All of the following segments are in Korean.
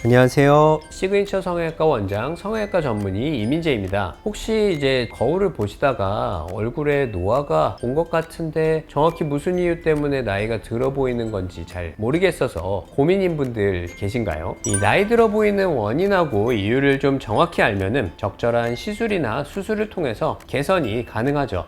안녕하세요. 시그니처 성형외과 원장, 성형외과 전문의 이민재입니다. 혹시 이제 거울을 보시다가 얼굴에 노화가 온 것 같은데 정확히 무슨 이유 때문에 나이가 들어 보이는 건지 잘 모르겠어서 고민인 분들 계신가요? 이 나이 들어 보이는 원인하고 이유를 좀 정확히 알면은 적절한 시술이나 수술을 통해서 개선이 가능하죠.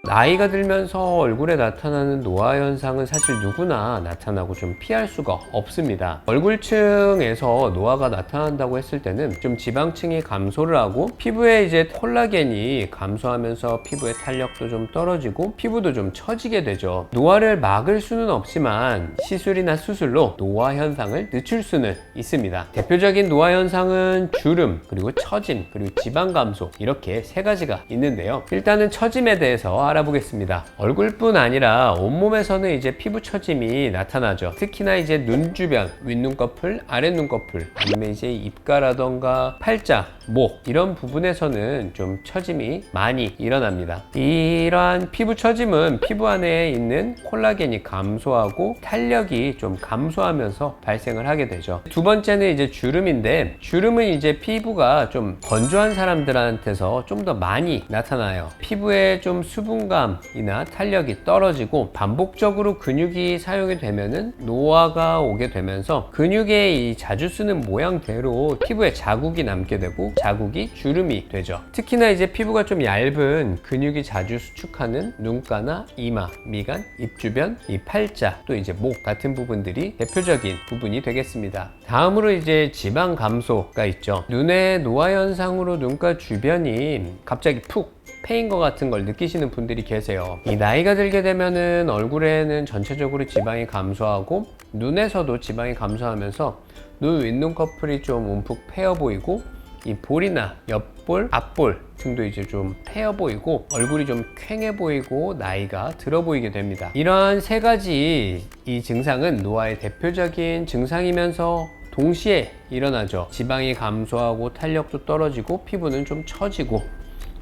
나이가 들면서 얼굴에 나타나는 노화 현상은 사실 누구나 나타나고 좀 피할 수가 없습니다. 얼굴층에서 노화가 나타난다고 했을 때는 좀 지방층이 감소를 하고 피부에 이제 콜라겐이 감소하면서 피부의 탄력도 좀 떨어지고 피부도 좀 처지게 되죠. 노화를 막을 수는 없지만 시술이나 수술로 노화 현상을 늦출 수는 있습니다. 대표적인 노화 현상은 주름, 그리고 처짐, 그리고 지방 감소, 이렇게 세 가지가 있는데요. 일단은 처짐에 대해서 알아보겠습니다. 얼굴뿐 아니라 온몸에서는 이제 피부 처짐이 나타나죠. 특히나 이제 눈 주변, 윗눈꺼풀, 아랫눈꺼풀, 아니면 이제 입가라던가 팔자, 목, 이런 부분에서는 좀 처짐이 많이 일어납니다. 이러한 피부 처짐은 피부 안에 있는 콜라겐이 감소하고 탄력이 좀 감소하면서 발생을 하게 되죠. 두 번째는 이제 주름인데, 주름은 이제 피부가 좀 건조한 사람들한테서 좀 더 많이 나타나요. 피부에 좀 수분감이나 탄력이 떨어지고 반복적으로 근육이 사용이 되면은 노화가 오게 되면서 근육의 이 자주 쓰는 모양대로 피부에 자국이 남게 되고 자국이 주름이 되죠. 특히나 이제 피부가 좀 얇은 근육이 자주 수축하는 눈가나 이마, 미간, 입 주변, 이 팔자, 또 이제 목 같은 부분들이 대표적인 부분이 되겠습니다. 다음으로 이제 지방 감소가 있죠. 눈의 노화 현상으로 눈가 주변이 갑자기 푹 패인 것 같은 걸 느끼시는 분들이 계세요. 이 나이가 들게 되면은 얼굴에는 전체적으로 지방이 감소하고 눈에서도 지방이 감소하면서 눈 윗눈꺼풀이 좀 움푹 패여 보이고 이 볼이나 옆볼, 앞볼 등도 이제 좀 패여 보이고 얼굴이 좀 퀭해 보이고 나이가 들어 보이게 됩니다. 이러한 세 가지 이 증상은 노화의 대표적인 증상이면서 동시에 일어나죠. 지방이 감소하고 탄력도 떨어지고 피부는 좀 처지고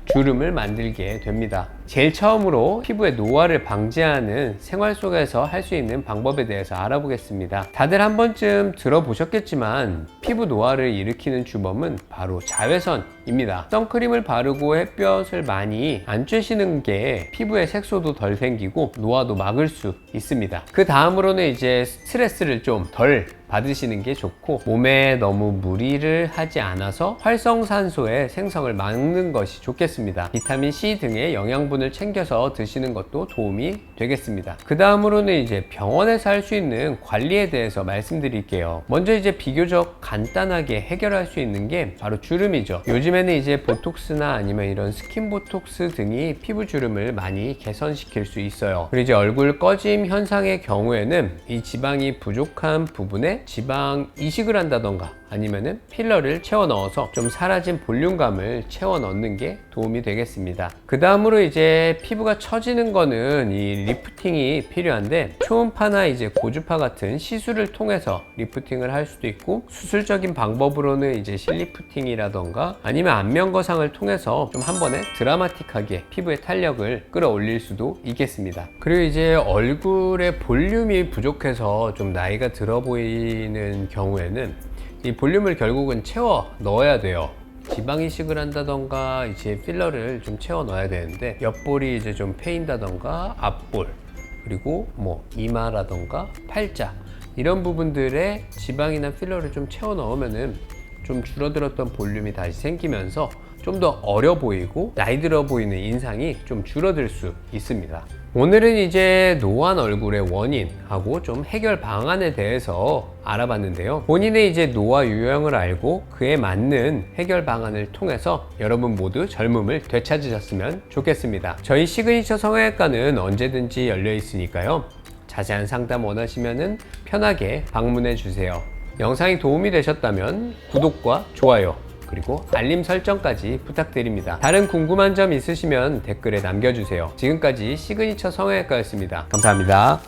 주름을 만들게 됩니다. 제일 처음으로 피부의 노화를 방지하는 생활 속에서 할 수 있는 방법에 대해서 알아보겠습니다. 다들 한 번쯤 들어보셨겠지만 피부 노화를 일으키는 주범은 바로 자외선입니다. 선크림을 바르고 햇볕을 많이 안 쬐시는 게 피부에 색소도 덜 생기고 노화도 막을 수 있습니다. 그 다음으로는 이제 스트레스를 좀 덜 받으시는 게 좋고 몸에 너무 무리를 하지 않아서 활성산소의 생성을 막는 것이 좋겠습니다. 비타민 C 등의 영양분을 챙겨서 드시는 것도 도움이 되겠습니다. 그 다음으로는 이제 병원에서 할 수 있는 관리에 대해서 말씀드릴게요. 먼저 이제 비교적 간단하게 해결할 수 있는 게 바로 주름이죠. 요즘에는 이제 보톡스나 아니면 이런 스킨 보톡스 등이 피부 주름을 많이 개선시킬 수 있어요. 그리고 이제 얼굴 꺼짐 현상의 경우에는 이 지방이 부족한 부분에 지방 이식을 한다던가 아니면은 필러를 채워 넣어서 좀 사라진 볼륨감을 채워 넣는 게 도움이 되겠습니다. 그 다음으로 이제 피부가 처지는 거는 이 리프팅이 필요한데 초음파나 이제 고주파 같은 시술을 통해서 리프팅을 할 수도 있고 수술적인 방법으로는 이제 실리프팅이라던가 아니면 안면거상을 통해서 좀 한 번에 드라마틱하게 피부의 탄력을 끌어올릴 수도 있겠습니다. 그리고 이제 얼굴에 볼륨이 부족해서 좀 나이가 들어 보이는 경우에는 이 볼륨을 결국은 채워 넣어야 돼요. 지방 이식을 한다던가 이제 필러를 좀 채워 넣어야 되는데 옆볼이 이제 좀 패인다던가 앞볼 그리고 뭐 이마라던가 팔자 이런 부분들에 지방이나 필러를 좀 채워 넣으면은 좀 줄어들었던 볼륨이 다시 생기면서 좀 더 어려 보이고 나이 들어 보이는 인상이 좀 줄어들 수 있습니다. 오늘은 이제 노안 얼굴의 원인하고 좀 해결 방안에 대해서 알아봤는데요. 본인의 이제 노화 유형을 알고 그에 맞는 해결 방안을 통해서 여러분 모두 젊음을 되찾으셨으면 좋겠습니다. 저희 시그니처 성형외과는 언제든지 열려 있으니까요. 자세한 상담 원하시면은 편하게 방문해 주세요. 영상이 도움이 되셨다면 구독과 좋아요 그리고 알림 설정까지 부탁드립니다. 다른 궁금한 점 있으시면 댓글에 남겨주세요. 지금까지 시그니처 성형외과였습니다. 감사합니다.